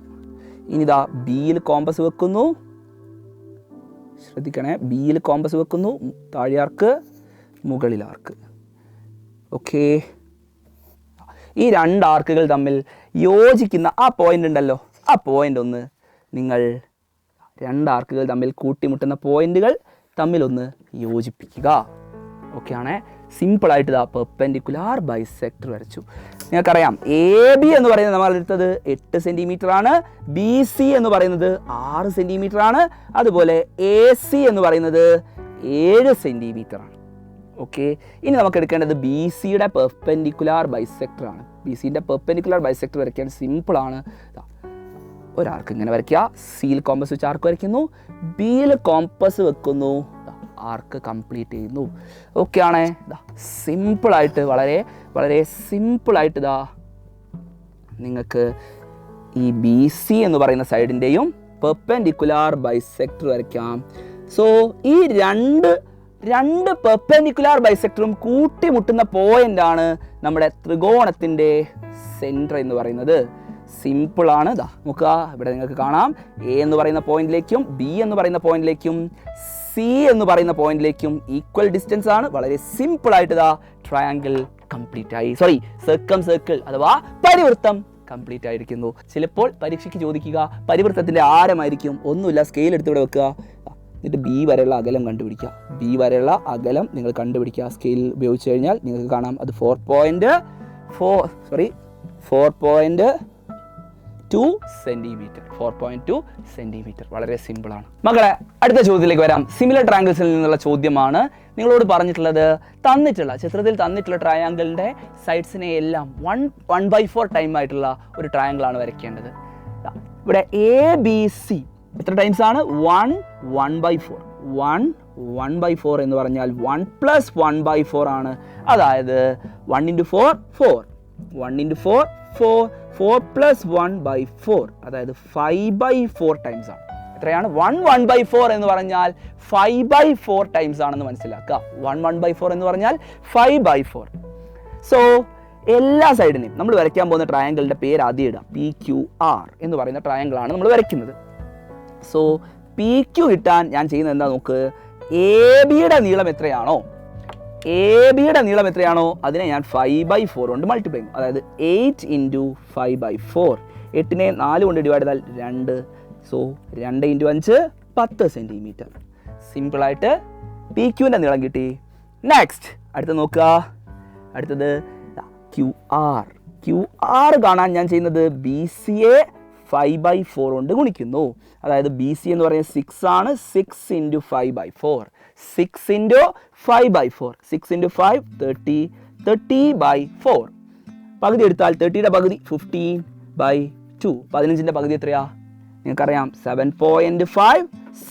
ഇനി ബിയിൽ കോമ്പസ് വെക്കുന്നു. ശ്രദ്ധിക്കണേ, ബിയിൽ കോമ്പസ് വെക്കുന്നു, താഴെ ആർക്ക്, മുകളിൽ ആർക്ക്. ഓക്കെ, ഈ 2 ആർക്കുകൾ തമ്മിൽ യോജിക്കുന്ന ആ പോയിന്റ് ഉണ്ടല്ലോ, ആ പോയിന്റ് ഒന്ന് നിങ്ങൾ 2 ആർക്കുകൾ തമ്മിൽ കൂട്ടിമുട്ടുന്ന പോയിന്റുകൾ തമ്മിലൊന്ന് യോജിപ്പിക്കുക. ഓക്കെ ആണേ? സിമ്പിളായിട്ട് പെർപെൻഡിക്കുലാർ ബൈസെക്ടർ വരച്ചു. നിങ്ങൾക്കറിയാം AB എന്ന് പറയുന്നത് നമ്മൾ എടുത്തത് 8 സെൻറ്റിമീറ്റർ ആണ്, BC എന്ന് പറയുന്നത് 6 സെൻറ്റിമീറ്റർ ആണ്, അതുപോലെ AC എന്ന് പറയുന്നത് 7 സെൻറ്റിമീറ്റർ ആണ്. ഓക്കെ, ഇനി നമുക്ക് എടുക്കേണ്ടത് BC-യുടെ പെർപെൻഡിക്കുലാർ ബൈസെക്ടർ ആണ്. BC-ൻ്റെ പെർപെൻഡിക്കുലാർ ബൈസെക്ടർ വരയ്ക്കാൻ സിമ്പിളാണ്. ഒരാർക്ക് ഇങ്ങനെ വരയ്ക്കുക, സിയിൽ കോമ്പസ് വെച്ച് ആർക്ക് വരയ്ക്കുന്നു, ബിയിൽ കോമ്പസ് വെക്കുന്നു, ആർക്ക് കംപ്ലീറ്റ് ചെയ്യുന്നു. ഓക്കെ ആണേ? സിമ്പിളായിട്ട്, വളരെ വളരെ സിമ്പിളായിട്ട് നിങ്ങൾക്ക് ഈ BC എന്ന് പറയുന്ന സൈഡിൻ്റെയും പെർപെൻഡിക്കുലാർ ബൈസെക്ടർ വരയ്ക്കാം. സോ ഈ രണ്ട് പെർപെൻഡിക്കുലാർ ബൈസെക്ടറും കൂട്ടിമുട്ടുന്ന പോയിൻ്റാണ് നമ്മുടെ ത്രികോണത്തിൻ്റെ സെൻറ്റർ എന്ന് പറയുന്നത്. സിമ്പിളാണ്. നോക്കുക, ഇവിടെ നിങ്ങൾക്ക് കാണാം, A എന്ന് പറയുന്ന പോയിന്റിലേക്കും B എന്ന് പറയുന്ന പോയിന്റിലേക്കും C എന്ന് പറയുന്ന പോയിന്റിലേക്കും ഈക്വൽ ഡിസ്റ്റൻസ് ആണ്. വളരെ സിമ്പിളായിട്ട് ട്രയാങ്കിൾ കംപ്ലീറ്റ് ആയി. സർക്കിൾ അഥവാ പരിവൃത്തം കംപ്ലീറ്റ് ആയിരിക്കുന്നു. ചിലപ്പോൾ പരീക്ഷയ്ക്ക് ചോദിക്കുക പരിവൃത്തത്തിൻ്റെ ആരമായിരിക്കും. ഒന്നുമില്ല, സ്കെയിൽ എടുത്ത് ഇവിടെ വെക്കുക, എന്നിട്ട് B വരെയുള്ള അകലം കണ്ടുപിടിക്കുക. B വരെയുള്ള അകലം നിങ്ങൾ കണ്ടുപിടിക്കുക. സ്കെയിൽ ഉപയോഗിച്ച് കഴിഞ്ഞാൽ നിങ്ങൾക്ക് കാണാം അത് 4.5 4.2 സെന്റിമീറ്റർ. 4.2 സെന്റിമീറ്റർ. വളരെ സിമ്പിളാണ് മക്കളെ. അടുത്ത ചോദ്യത്തിലേക്ക് വരാം. സിമിലർ ട്രയാങ്കിൾസിൽ നിന്നുള്ള ചോദ്യമാണ്. നിങ്ങളോട് പറഞ്ഞിട്ടുള്ളത് ചിത്രത്തിൽ തന്നിട്ടുള്ള ട്രയാങ്കിളിൻ്റെ സൈഡ്സിനെ എല്ലാം 1/4 ടൈം ആയിട്ടുള്ള ഒരു ട്രയാങ്കിളാണ് വരയ്ക്കേണ്ടത്. ഇവിടെ ABC എത്ര ടൈംസ് ആണ്? 1/4. 1/4 എന്ന് പറഞ്ഞാൽ 1 + 1/4 ആണ്. അതായത് 1 × 4 4. 1 × 4 4. 4 + 1/4 അതായത് 5/4 ടൈംസ് ആണ്. എത്രയാണ്? 1/4 എന്ന് പറഞ്ഞാൽ 5/4 ടൈംസ് ആണെന്ന് മനസ്സിലാക്കുക. 1/4 എന്ന് പറഞ്ഞാൽ 5/4. സോ എല്ലാ സൈഡിനെയും നമ്മൾ വരയ്ക്കാൻ പോകുന്ന ട്രയാങ്കിളിൻ്റെ പേര് ആദ്യം ഇടാം. PQR എന്ന് പറയുന്ന ട്രയാങ്കിളാണ് നമ്മൾ വരയ്ക്കുന്നത്. സോ PQ കിട്ടാൻ ഞാൻ ചെയ്യുന്നത് എന്താ നോക്ക്. ABയുടെ നീളം എത്രയാണോ അതിനെ ഞാൻ 5/4 കൊണ്ട് മൾട്ടിപ്ലൈ ചെയ്യും. അതായത് 8 × 5/4. 8നെ 4 കൊണ്ട് ഡിവൈഡ് ചെയ്താൽ 2. So 2 × 5 10 centimetre. സിമ്പിളായിട്ട് PQൻ്റെ നീളം കിട്ടി. നെക്സ്റ്റ് അടുത്ത് നോക്കുക. അടുത്തത് QR കാണാൻ ഞാൻ ചെയ്യുന്നത് BCയെ 5/4 കൊണ്ട് ഗുണിക്കുന്നു. അതായത് BC എന്ന് പറയുന്നത് 6 ആണ്. 6 × 5/4. 6 × 5/4. 6 × 5 30. 30/4. പകുതി എടുത്താൽ 30യുടെ പകുതി 15/2. 15ൻ്റെ പകുതി എത്രയാ? നിങ്ങൾക്കറിയാം 7.5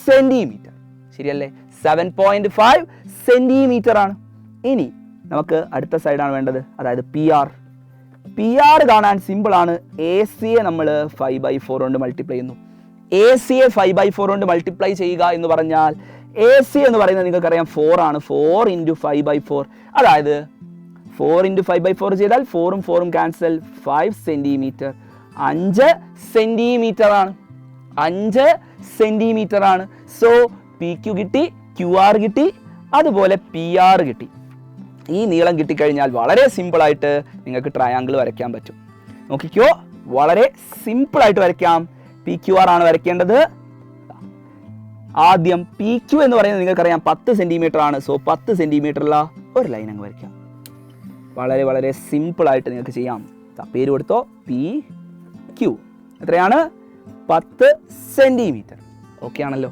സെൻറ്റിമീറ്റർ. ശരിയല്ലേ? 7.5 സെൻറ്റിമീറ്റർ ആണ്. ഇനി നമുക്ക് അടുത്ത സൈഡാണ് വേണ്ടത്. അതായത് PR കാണാൻ സിമ്പിളാണ്. ACയെ നമ്മൾ 5/4 കൊണ്ട് മൾട്ടിപ്ലൈ ചെയ്യുന്നു. ACയെ 5/4 കൊണ്ട് മൾട്ടിപ്ലൈ ചെയ്യുക എന്ന് പറഞ്ഞാൽ AC എന്ന് പറയുന്നത് നിങ്ങൾക്കറിയാം 4 ആണ്. 4 × 5/4 അതായത് 4 × 5/4 ചെയ്താൽ 4ഉം 4ഉം ക്യാൻസൽ. 5 സെൻറ്റിമീറ്റർ. 5 സെൻറ്റിമീറ്റർ ആണ്. 5 സെൻറ്റിമീറ്റർ ആണ്. സോ PQ കിട്ടി, QR കിട്ടി, അതുപോലെ PR കിട്ടി. ഈ നീളം കിട്ടിക്കഴിഞ്ഞാൽ വളരെ സിമ്പിളായിട്ട് നിങ്ങൾക്ക് ട്രയാങ്കിൾ വരയ്ക്കാൻ പറ്റും. നോക്കിക്കോ, വളരെ സിമ്പിളായിട്ട് വരയ്ക്കാം. PQR ആണ് വരയ്ക്കേണ്ടത്. ആദ്യം PQ എന്ന് പറയുന്നത് നിങ്ങൾക്കറിയാം 10 സെൻറ്റിമീറ്റർ ആണ്. സോ 10 സെൻറ്റിമീറ്ററുള്ള ഒരു ലൈൻ അങ്ങ് വരയ്ക്കാം. വളരെ വളരെ സിമ്പിളായിട്ട് നിങ്ങൾക്ക് ചെയ്യാം. പേര് കൊടുത്തോ, PQ. എത്രയാണ്? 10 സെൻറ്റിമീറ്റർ. ഓക്കെ ആണല്ലോ.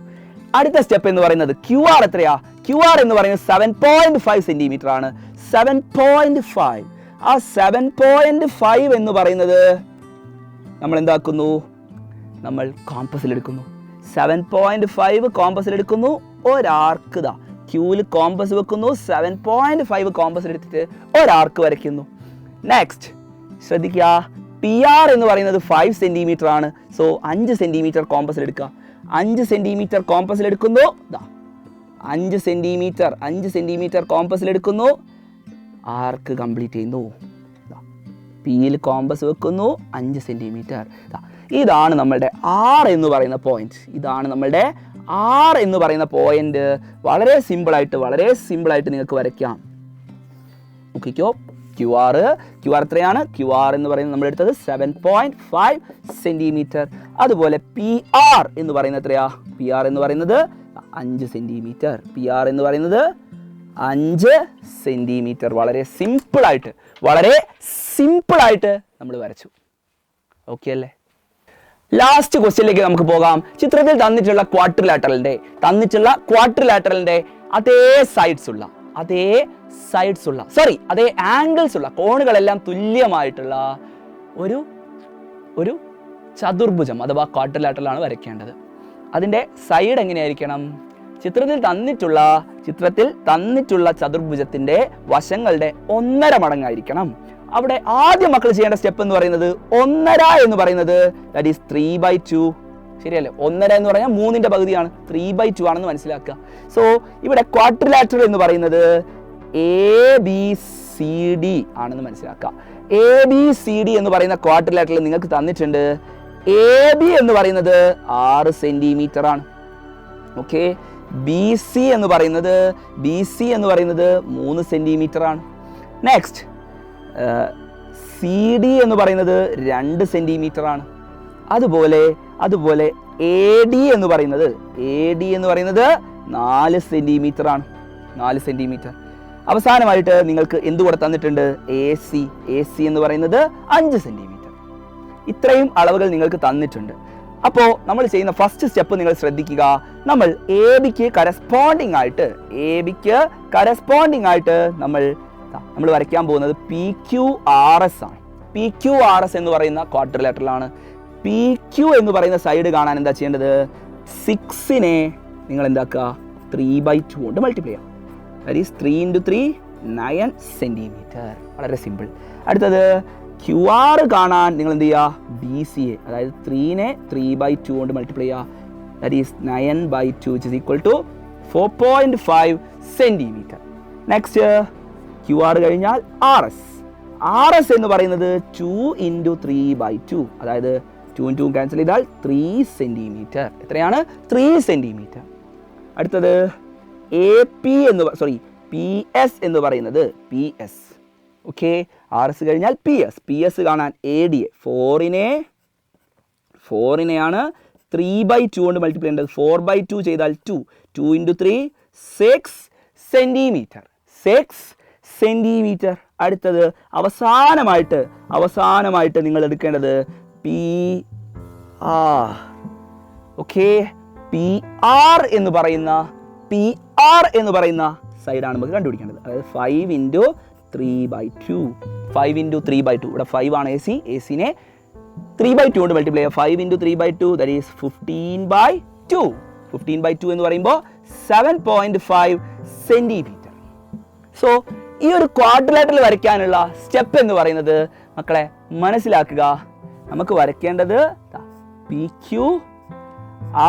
അടുത്ത സ്റ്റെപ്പ് എന്ന് പറയുന്നത് QR എത്രയാ? QR എന്ന് പറയുന്നത് 7.5 സെൻറ്റിമീറ്റർ ആണ്. 7.5. ആ 7.5 എന്ന് പറയുന്നത് നമ്മൾ എന്താക്കുന്നു? നമ്മൾ കോമ്പസിലെടുക്കുന്നു. 7.5 കോമ്പസിലെടുക്കുന്നു. ഒരാർക്ക് ക്യൂവിൽ കോമ്പസ് വെക്കുന്നു. 7.5 കോമ്പസിലെടുത്തിട്ട് ഒരാർക്ക് വരയ്ക്കുന്നു. നെക്സ്റ്റ് ശ്രദ്ധിക്കുക. PR എന്ന് പറയുന്നത് 5 സെൻറ്റിമീറ്റർ ആണ്. സോ 5 സെൻറ്റിമീറ്റർ കോമ്പസിലെടുക്കുക. 5 സെൻറ്റിമീറ്റർ കോമ്പസിലെടുക്കുന്നു. 5 സെൻറ്റിമീറ്റർ കോമ്പസിലെടുക്കുന്നു. ആർക്ക് കംപ്ലീറ്റ് ചെയ്യുന്നു. പിയിൽ കോമ്പസ് വെക്കുന്നു. 5 സെൻറ്റിമീറ്റർ. ഇതാണ് നമ്മളുടെ R എന്ന് പറയുന്ന പോയിന്റ്. വളരെ സിമ്പിളായിട്ട് നിങ്ങൾക്ക് വരയ്ക്കാം. നോക്കിക്കോ, QR എത്രയാണ്? QR എന്ന് പറയുന്നത് നമ്മൾ എടുത്തത് 7.5 സെൻറ്റിമീറ്റർ. അതുപോലെ PR എന്ന് പറയുന്നത് എത്രയാ? PR എന്ന് പറയുന്നത് 5 സെൻറ്റിമീറ്റർ. PR എന്ന് പറയുന്നത് 5 സെൻറ്റിമീറ്റർ. വളരെ സിമ്പിളായിട്ട് നമ്മൾ വരച്ചു. ഓക്കെ അല്ലേ? ലാസ്റ്റ് ക്വസ്റ്റ്യനിലേക്ക് നമുക്ക് പോകാം. ചിത്രത്തിൽ തന്നിട്ടുള്ള ക്വാഡ്രിലാറ്ററലിന്റെ അതേ ആംഗിൾസ് ഉള്ള കോണുകളെല്ലാം തുല്യമായിട്ടുള്ള ഒരു ചതുർഭുജം അഥവാ ക്വാഡ്രിലാറ്ററൽ ആണ് വരയ്ക്കേണ്ടത്. അതിൻ്റെ സൈഡ് എങ്ങനെയായിരിക്കണം? ചിത്രത്തിൽ തന്നിട്ടുള്ള ചതുർഭുജത്തിന്റെ വശങ്ങളുടെ 1.5 മടങ്ങായിരിക്കണം. അവിടെ ആദ്യം മക്കൾ ചെയ്യേണ്ട സ്റ്റെപ്പ് എന്ന് പറയുന്നത് 1.5 എന്ന് പറയുന്നത് ദാറ്റ് ഈസ് 3/2. ശരിയല്ലേ? 1.5 എന്ന് പറഞ്ഞാൽ 3ന്റെ പകുതിയാണ്. 3/2 ആണെന്ന് മനസ്സിലാക്കുക. സോ ഇവിടെ ക്വാഡ്രിലാറ്ററൽ എന്ന് പറയുന്നത് ABCD ആണെന്ന് മനസ്സിലാക്കുക. ABCD എന്ന് പറയുന്ന ക്വാഡ്രിലാറ്ററൽ നിങ്ങൾക്ക് തന്നിട്ടുണ്ട്. AB എന്ന് പറയുന്നത് 6 സെൻറ്റിമീറ്റർ ആണ്. ഓക്കെ. BC എന്ന് പറയുന്നത് 3 സെൻറ്റിമീറ്റർ ആണ്. നെക്സ്റ്റ് CD എന്ന് പറയുന്നത് 2 സെൻറ്റിമീറ്റർ ആണ്. അതുപോലെ AD എന്ന് പറയുന്നത് 4 സെൻറ്റിമീറ്റർ ആണ്. 4 സെൻറ്റിമീറ്റർ. അവസാനമായിട്ട് നിങ്ങൾക്ക് എന്തുകൂടെ തന്നിട്ടുണ്ട്? എ സി എന്ന് പറയുന്നത് 5 സെന്റിമീറ്റർ. ഇത്രയും അളവുകൾ നിങ്ങൾക്ക് തന്നിട്ടുണ്ട്. അപ്പോൾ നമ്മൾ ചെയ്യുന്ന ഫസ്റ്റ് സ്റ്റെപ്പ് നിങ്ങൾ ശ്രദ്ധിക്കുക. നമ്മൾ എ ബിക്ക് കറസ്പോണ്ടിങ് ആയിട്ട് നമ്മൾ വരയ്ക്കാൻ പോകുന്നത് പി ക്യു ആർ എസ് ആണ്. പി ക്യു ആർ എസ് എന്ന് പറയുന്ന ക്വാഡ്രിലാറ്ററലാണ്. പി ക്യു എന്ന് പറയുന്ന സൈഡ് കാണാൻ എന്താ ചെയ്യേണ്ടത്? 6നെ നിങ്ങൾ എന്താക്കുക? 3/2 കൊണ്ട് മൾട്ടിപ്ലൈ ചെയ്യാം. That is 3 × 3 9 centimetre. വളരെ സിമ്പിൾ. അടുത്തത് ക്യു ആർ കാണാൻ നിങ്ങൾ എന്ത് ചെയ്യുക? ബി സി എ, അതായത് 3നെ 3/2 കൊണ്ട് മൾട്ടിപ്ലൈ ചെയ്യുക. That is 9/2 which is equal to 4.5 centimetre. Next Q R കഴിഞ്ഞാൽ ആർ എസ് എന്ന് പറയുന്നത് 2 × 3/2, അതായത് 2 × 2 ക്യാൻസൽ ചെയ്താൽ 3 സെന്റിമീറ്റർ. എത്രയാണ്? 3 സെന്റിമീറ്റർ. അടുത്തത് പി എസ് എന്ന് പറയുന്നത് P S. Okay, R S കഴിഞ്ഞാൽ പി എസ് കാണാൻ എ ഡി എ 4നെയാണ് 3/2 കൊണ്ട് മൾട്ടിപ്ലൈ ചെയ്യേണ്ടത്. 4/2 ചെയ്താൽ 2 × 3 6 സെന്റിമീറ്റർ. 6 സെന്റിമീറ്റർ. അടുത്തത് അവസാനമായിട്ട് നിങ്ങൾ എടുക്കേണ്ടത് P R. Okay, P R എന്ന് പറയുന്ന സൈഡാണ് നമുക്ക് കണ്ടുപിടിക്കേണ്ടത്. അതായത് 5 × 3/2. 5 × 3/2. ഇവിടെ 5 ആണ് എ സിനെ 3/2 കൊണ്ട് മൾട്ടിപ്ലൈ ചെയ്യുക. 5 × 3/2 ദാറ്റ് ഈസ് 15/2. 15/2 എന്ന് പറയുമ്പോൾ 7.5 സെന്റിമീറ്റർ. സോ ഈ ഒരു ക്വാഡ്രിലാറ്ററൽ വരയ്ക്കാനുള്ള സ്റ്റെപ്പ് എന്ന് പറയുന്നത് മക്കളെ മനസ്സിലാക്കുക. നമുക്ക് വരയ്ക്കേണ്ടത് പി ക്യു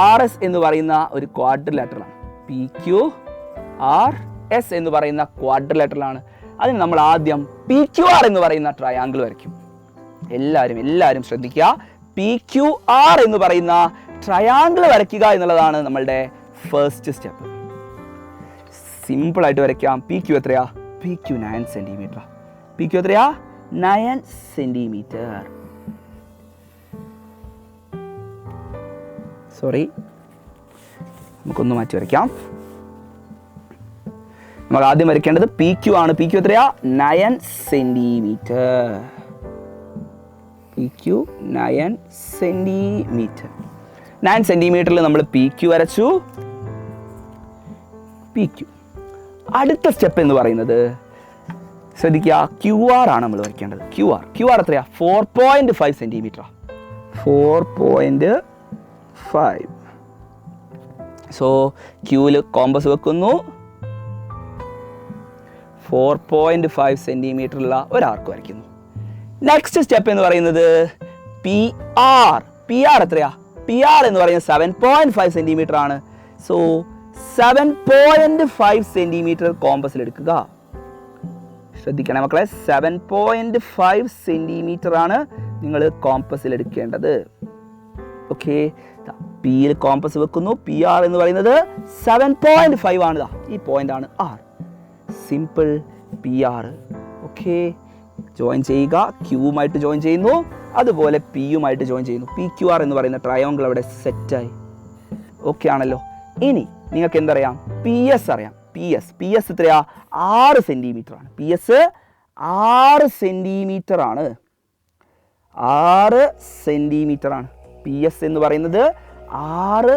ആർ എസ് എന്ന് പറയുന്ന ഒരു ക്വാഡ്രിലാറ്ററലാണ്. പി ക്യു ആർ എസ് എന്ന് പറയുന്ന ക്വാഡ്രിലാറ്ററലാണ്. അതിന് നമ്മൾ ആദ്യം പി ക്യു ആർ എന്ന് പറയുന്ന ട്രയാങ്കിൾ വരയ്ക്കും. എല്ലാവരും ശ്രദ്ധിക്കുക. പി ക്യു ആർ എന്ന് പറയുന്ന ട്രയാങ്കിൾ വരയ്ക്കുക എന്നുള്ളതാണ് നമ്മളുടെ ഫസ്റ്റ് സ്റ്റെപ്പ്. സിമ്പിൾ ആയിട്ട് വരയ്ക്കാം. പി ക്യു എത്രയാ? P Q 9 centimetre. P Q എത്രയാ? 9 സെന്റിമീറ്റർ. സോറി, നമുക്കൊന്ന് മാറ്റി വരയ്ക്കാം. നമ്മൾ ആദ്യം വരയ്ക്കേണ്ടത് പി ക്യു ആണ്. പി ക്യു എത്രയാ? 9 സെന്റിമീറ്റർ. P Q 9 centimetre. 9 സെന്റിമീറ്ററിൽ നമ്മൾ പി ക്യു വരച്ചു. P Q. അടുത്ത സ്റ്റെപ്പ് എന്ന് പറയുന്നത് ശ്രദ്ധിക്കുക, ക്യു ആർ ആണ് നമ്മൾ വരയ്ക്കേണ്ടത്. ക്യു ആർ എത്രയാ? 4.5 സെന്റിമീറ്റർ. 4.5. സോ ക്യൂവിൽ കോമ്പസ് വെക്കുന്നു. 4.5 സെന്റിമീറ്ററുള്ള ഒരു ആർക്ക് വരയ്ക്കുന്നു. നെക്സ്റ്റ് സ്റ്റെപ്പ് എന്ന് പറയുന്നത് പി ആർ. പി ആർ എത്രയാ? പി ആർ എന്ന് പറയുന്നത് 7.5 സെന്റിമീറ്റർ ആണ്. സോ 7.5 സെന്റിമീറ്റർ കോമ്പസിൽ എടുക്കുക. ശ്രദ്ധിക്കണേ മക്കളെ, 7.5 സെന്റിമീറ്റർ ആണ് നിങ്ങൾ കോമ്പസിൽ എടുക്കേണ്ടത്. ഓക്കെ, പിയിൽ കോമ്പസ് വെക്കുന്നു. പി ആർ എന്ന് പറയുന്നത് 7.5 ആണ്. ഈ പോയിന്റ് ആണ് R. Simple. P R. Okay, join ചെയ്യുക. ക്യൂവുമായിട്ട് ജോയിൻ ചെയ്യുന്നു, അതുപോലെ പിയുമായിട്ട് ജോയിൻ ചെയ്യുന്നു. പി ക്യു ആർ എന്ന് പറയുന്ന ട്രയാങ്കിൾ അവിടെ സെറ്റായി. ഓക്കെ ആണല്ലോ. ഇനി നിങ്ങൾക്ക് എന്തറിയാം? പി എസ് അറിയാം. പി എസ് എത്രയാ? 6 സെന്റിമീറ്റർ ആണ്. പി എസ് 6 സെന്റിമീറ്റർ ആണ്. 6 സെന്റിമീറ്റർ ആണ്. പി എസ് എന്ന് പറയുന്നത് 6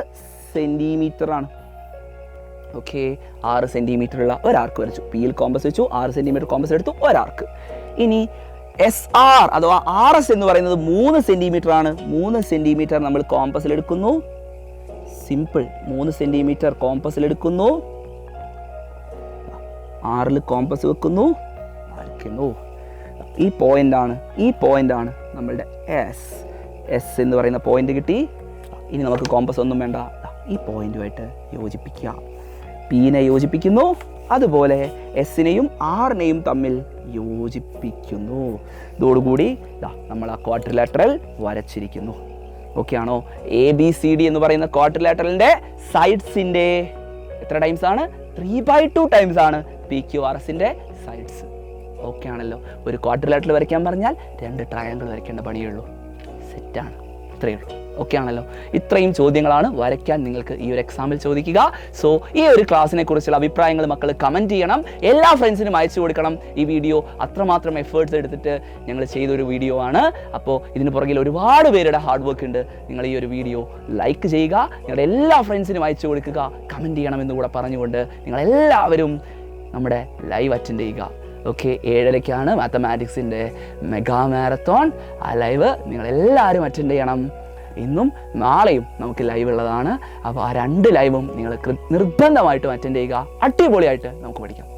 സെന്റിമീറ്റർ ആണ്. ഓക്കെ, 6 സെന്റിമീറ്റർ ഉള്ള ഒരാർക്ക് വരച്ചു. പിയിൽ കോമ്പസ് വെച്ചു, 6 സെന്റിമീറ്റർ കോമ്പസ് എടുത്തു, ഒരാർക്ക്. ഇനി എസ് ആർ അഥവാ ആർ എസ് എന്ന് പറയുന്നത് 3 സെന്റിമീറ്റർ ആണ്. 3 സെന്റിമീറ്റർ നമ്മൾ കോമ്പസിൽ എടുക്കുന്നു. സിമ്പിൾ. 3 സെന്റിമീറ്റർ കോമ്പസിൽ എടുക്കുന്നു. 6ൽ കോമ്പസ് വെക്കുന്നു, വരയ്ക്കുന്നു. ഈ പോയിന്റ് ആണ് നമ്മളുടെ എസ് എന്ന് പറയുന്ന പോയിന്റ് കിട്ടി. ഇനി നമുക്ക് കോമ്പസ് ഒന്നും വേണ്ട. ഈ പോയിന്റുമായിട്ട് യോജിപ്പിക്കുക. പിനെ യോജിപ്പിക്കുന്നു, അതുപോലെ എസിനെയും ആറിനെയും തമ്മിൽ യോജിപ്പിക്കുന്നു. ഇതോടുകൂടി നമ്മൾ ആ ക്വാഡ്രിലാറ്ററൽ വരച്ചിരിക്കുന്നു. ഓക്കെ ആണോ? എ ബി സി ഡി എന്ന് പറയുന്ന ക്വാഡ്രിലാറ്ററലിന്റെ സൈഡ്സിന്റെ എത്ര ടൈംസ് ആണ്? 3/2 ടൈംസ് ആണ് പി ക്യു ആർ എസിന്റെ സൈഡ്സ്. ഓക്കെ ആണല്ലോ. ഒരു ക്വാഡ്രിലാറ്ററൽ വരയ്ക്കാൻ പറഞ്ഞാൽ 2 ട്രയാങ്കിൾ വരയ്ക്കേണ്ട പണിയേ ഉള്ളൂ. സെറ്റാണ്. ഇത്രയേ ഉള്ളൂ. ഓക്കെ ആണല്ലോ. ഇത്രയും ചോദ്യങ്ങളാണ് വരയ്ക്കാൻ നിങ്ങൾക്ക് ഈ ഒരു എക്സാമിൽ ചോദിക്കുക. സോ ഈ ഒരു ക്ലാസ്സിനെ കുറിച്ചുള്ള അഭിപ്രായങ്ങൾ മക്കൾ കമൻറ്റ് ചെയ്യണം, എല്ലാ ഫ്രണ്ട്സിനും അയച്ചു കൊടുക്കണം. ഈ വീഡിയോ അത്രമാത്രം എഫേർട്സ് എടുത്തിട്ട് ഞങ്ങൾ ചെയ്തൊരു വീഡിയോ ആണ്. അപ്പോൾ ഇതിന് പുറകിൽ ഒരുപാട് പേരുടെ ഹാർഡ് വർക്ക് ഉണ്ട്. നിങ്ങൾ ഈ ഒരു വീഡിയോ ലൈക്ക് ചെയ്യുക, നിങ്ങളുടെ എല്ലാ ഫ്രണ്ട്സിനും അയച്ചു കൊടുക്കുക, കമൻറ്റ് ചെയ്യണമെന്ന് കൂടെ പറഞ്ഞുകൊണ്ട് നിങ്ങളെല്ലാവരും നമ്മുടെ ലൈവ് അറ്റൻഡ് ചെയ്യുക. ഓക്കെ, 7:30 മാത്തമാറ്റിക്സിൻ്റെ മെഗാ മാരത്തോൺ. ആ ലൈവ് നിങ്ങളെല്ലാവരും അറ്റൻഡ് ചെയ്യണം. ഇന്നും നാളെയും നമുക്ക് ലൈവ് ഉള്ളതാണ്. അപ്പോൾ ആ 2 ലൈവും നിങ്ങൾ നിർബന്ധമായിട്ടും അറ്റൻഡ് ചെയ്യുക. അടിപൊളിയായിട്ട് നമുക്ക് പഠിക്കാം.